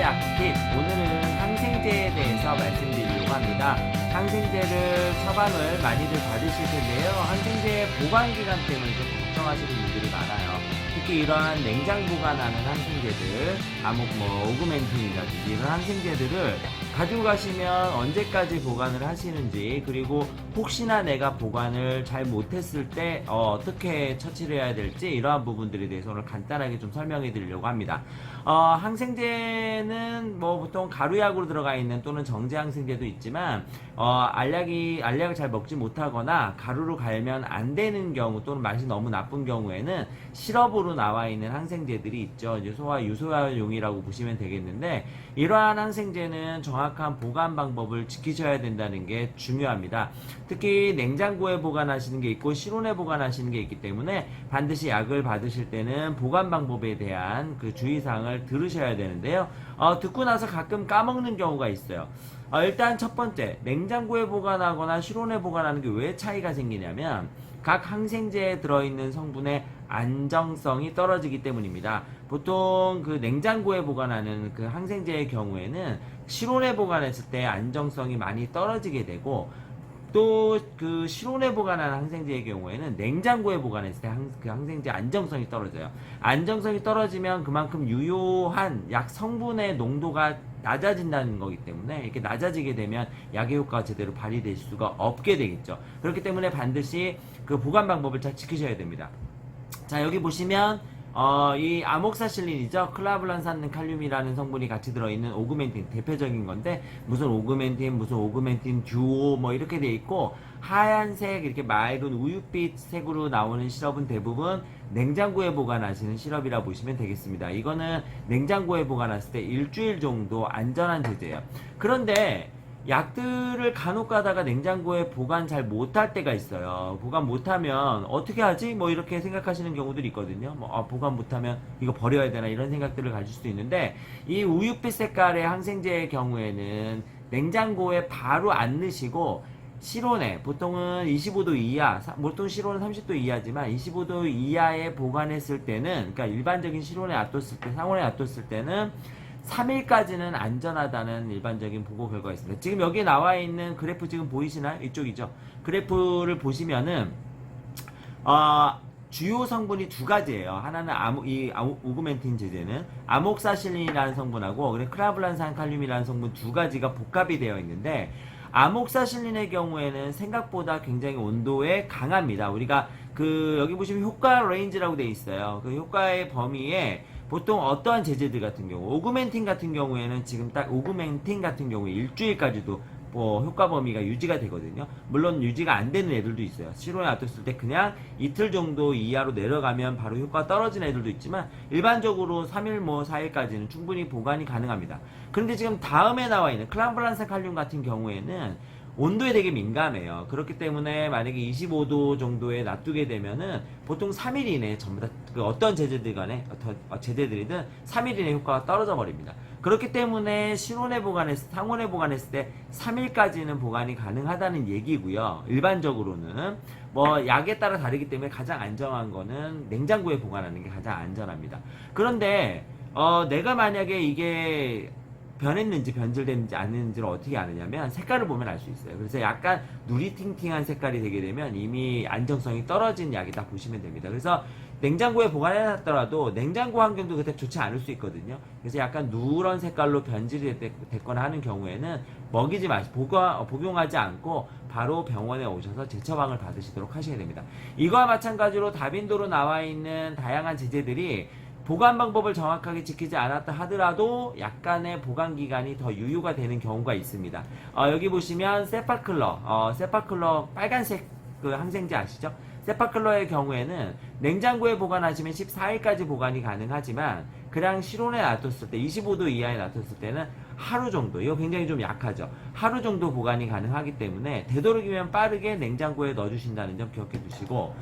약팁 오늘은 항생제에 대해서 말씀드리려고 합니다. 항생제를 처방을 많이들 받으실 텐데요. 항생제 보관 기간 때문에 좀 걱정하시는 분들이 많아요. 특히 이러한 냉장 보관하는 항생제들, 오그멘틴이라든지 이런 항생제들을 가지고 가시면 언제까지 보관을 하시는지, 그리고 혹시나 내가 보관을 잘 못했을 때 어떻게 처치를 해야 될지, 이러한 부분들에 대해서 오늘 간단하게 좀 설명해 드리려고 합니다. 항생제는 보통 가루약으로 들어가 있는 또는 정제 항생제도 있지만 알약을 잘 먹지 못하거나 가루로 갈면 안 되는 경우, 또는 맛이 너무 나쁜 경우에는 시럽으로 나와 있는 항생제들이 있죠. 이제 유소화용이라고 보시면 되겠는데, 이러한 항생제는 정확한 보관 방법을 지키셔야 된다는 게 중요합니다. 특히 냉장고에 보관하시는 게 있고 실온에 보관하시는 게 있기 때문에 반드시 약을 받으실 때는 보관 방법에 대한 그 주의사항을 들으셔야 되는데요. 듣고 나서 가끔 까먹는 경우가 있어요. 일단 첫 번째, 냉장고에 보관하거나 실온에 보관하는 게 왜 차이가 생기냐면 각 항생제에 들어있는 성분의 안정성이 떨어지기 때문입니다. 보통 그 냉장고에 보관하는 그 항생제의 경우에는 실온에 보관했을 때 안정성이 많이 떨어지게 되고, 또 그 실온에 보관하는 항생제의 경우에는 냉장고에 보관했을 때 그 항생제 안정성이 떨어져요. 안정성이 떨어지면 그만큼 유효한 약 성분의 농도가 낮아진다는 거기 때문에, 이렇게 낮아지게 되면 약의 효과가 제대로 발휘될 수가 없게 되겠죠. 그렇기 때문에 반드시 그 보관 방법을 잘 지키셔야 됩니다. 자, 여기 보시면 이 아목사실린이죠. 클라블란산 칼륨이라는 성분이 같이 들어있는 오그멘틴 대표적인 건데, 무슨 오그멘틴 듀오 이렇게 돼 있고, 하얀색 이렇게 맑은 우윳빛 색으로 나오는 시럽은 대부분 냉장고에 보관하시는 시럽이라 보시면 되겠습니다. 이거는 냉장고에 보관했을 때 일주일 정도 안전한 제재예요. 그런데 약들을 간혹 가다가 냉장고에 보관 잘 못할 때가 있어요. 보관 못하면 어떻게 하지? 이렇게 생각하시는 경우들이 있거든요. 보관 못하면 이거 버려야 되나, 이런 생각들을 가질 수도 있는데, 이 우윳빛 색깔의 항생제의 경우에는 냉장고에 바로 안 넣으시고 실온에, 보통은 25도 이하, 보통 실온은 30도 이하지만 25도 이하에 보관했을 때는, 그러니까 일반적인 실온에 놔뒀을 때, 상온에 놔뒀을 때는 3일까지는 안전하다는 일반적인 보고 결과가 있습니다. 지금 여기 나와 있는 그래프 지금 보이시나요? 이쪽이죠. 그래프를 보시면은 주요 성분이 두 가지예요. 하나는 오그멘틴 제제는 아목사실린이라는 성분하고, 클라블란산 칼륨이라는 성분 두 가지가 복합이 되어 있는데, 아목사실린의 경우에는 생각보다 굉장히 온도에 강합니다. 우리가 여기 보시면 효과 레인지라고 되어 있어요. 그 효과의 범위에 보통 어떠한 제제들 같은 경우, 오그멘틴 같은 경우에는 지금 딱 오그멘틴 같은 경우에 일주일까지도 효과 범위가 유지가 되거든요. 물론 유지가 안 되는 애들도 있어요. 실온에 놔뒀을 때 그냥 이틀 정도 이하로 내려가면 바로 효과가 떨어지는 애들도 있지만, 일반적으로 3일 4일까지는 충분히 보관이 가능합니다. 그런데 지금 다음에 나와 있는 클라블란산 칼륨 같은 경우에는 온도에 되게 민감해요. 그렇기 때문에 만약에 25도 정도에 놔두게 되면은 보통 3일 이내에 전부 다 어떤 제재들 간에 제재들이든 3일 이내 효과가 떨어져 버립니다. 그렇기 때문에 실온에 상온에 보관했을 때 3일까지는 보관이 가능하다는 얘기고요. 일반적으로는 약에 따라 다르기 때문에 가장 안전한 거는 냉장고에 보관하는 게 가장 안전합니다. 그런데 내가 만약에 이게 변했는지 변질됐는지 아닌지를 어떻게 아느냐면 색깔을 보면 알 수 있어요. 그래서 약간 누리팅팅한 색깔이 되게 되면 이미 안정성이 떨어진 약이다 보시면 됩니다. 그래서 냉장고에 보관해놨더라도 냉장고 환경도 그때 좋지 않을 수 있거든요. 그래서 약간 누런 색깔로 변질이 됐거나 하는 경우에는 먹이지 마시고 복용하지 않고 바로 병원에 오셔서 재처방을 받으시도록 하셔야 됩니다. 이거와 마찬가지로 다빈도로 나와 있는 다양한 제제들이 보관 방법을 정확하게 지키지 않았다 하더라도 약간의 보관 기간이 더 유효가 되는 경우가 있습니다. 여기 보시면 세파클러 빨간색 그 항생제 아시죠? 세파클러의 경우에는 냉장고에 보관하시면 14일까지 보관이 가능하지만, 그냥 실온에 놔뒀을 때 25도 이하에 놔뒀을 때는 하루 정도, 이거 굉장히 좀 약하죠. 하루 정도 보관이 가능하기 때문에 되도록이면 빠르게 냉장고에 넣어주신다는 점 기억해 두시고,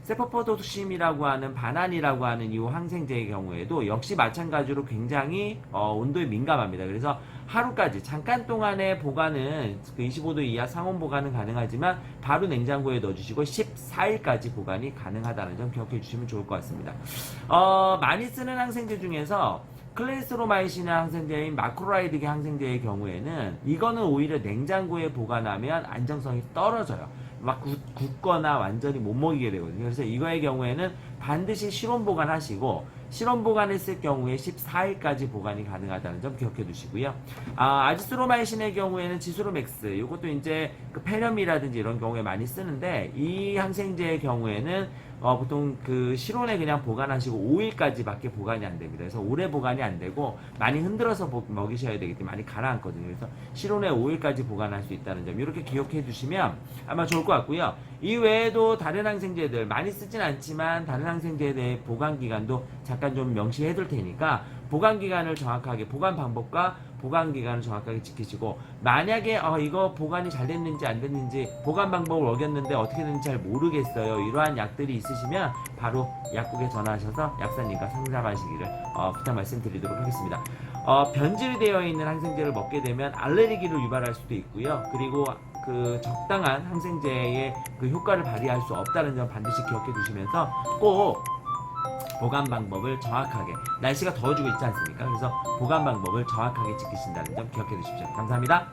세퍼포도심이라고 하는 바난이라고 하는 이 항생제의 경우에도 역시 마찬가지로 굉장히 온도에 민감합니다. 그래서 하루까지 잠깐 동안의 보관은 25도 이하 상온 보관은 가능하지만 바로 냉장고에 넣어주시고 14일까지 보관이 가능하다는 점 기억해 주시면 좋을 것 같습니다. 많이 쓰는 항생제 중에서 클래스로마이신의 항생제인 마크로라이드계 항생제의 경우에는 이거는 오히려 냉장고에 보관하면 안정성이 떨어져요. 막 굳거나 완전히 못 먹이게 되거든요. 그래서 이거의 경우에는 반드시 실온 보관하시고, 실온 보관했을 경우에 14일까지 보관이 가능하다는 점 기억해 두시고요. 아지스로마이신의 경우에는 지수로맥스, 이것도 이제 그 폐렴이라든지 이런 경우에 많이 쓰는데, 이 항생제의 경우에는 보통 그 실온에 그냥 보관하시고 5일까지밖에 보관이 안 됩니다. 그래서 오래 보관이 안 되고 많이 흔들어서 먹이셔야 되기 때문에 많이 가라앉거든요. 그래서 실온에 5일까지 보관할 수 있다는 점 이렇게 기억해 두시면 아마 좋을 것 같고요. 이 외에도 다른 항생제들 많이 쓰진 않지만 다른 항생제에 대해 보관 기간도 잠깐 좀 명시해 둘 테니까 보관 기간을 정확하게, 보관 방법과 보관 기간을 정확하게 지키시고, 만약에 이거 보관이 잘 됐는지 안 됐는지, 보관 방법을 어겼는데 어떻게 됐는지 잘 모르겠어요, 이러한 약들이 있으시면 바로 약국에 전화하셔서 약사님과 상담하시기를 부탁 말씀드리도록 하겠습니다. 변질이 되어 있는 항생제를 먹게 되면 알레르기를 유발할 수도 있고요. 그리고 그 적당한 항생제의 그 효과를 발휘할 수 없다는 점 반드시 기억해 두시면서 꼭 보관 방법을 정확하게, 날씨가 더워지고 있지 않습니까? 그래서 보관 방법을 정확하게 지키신다는 점 기억해 두십시오. 감사합니다.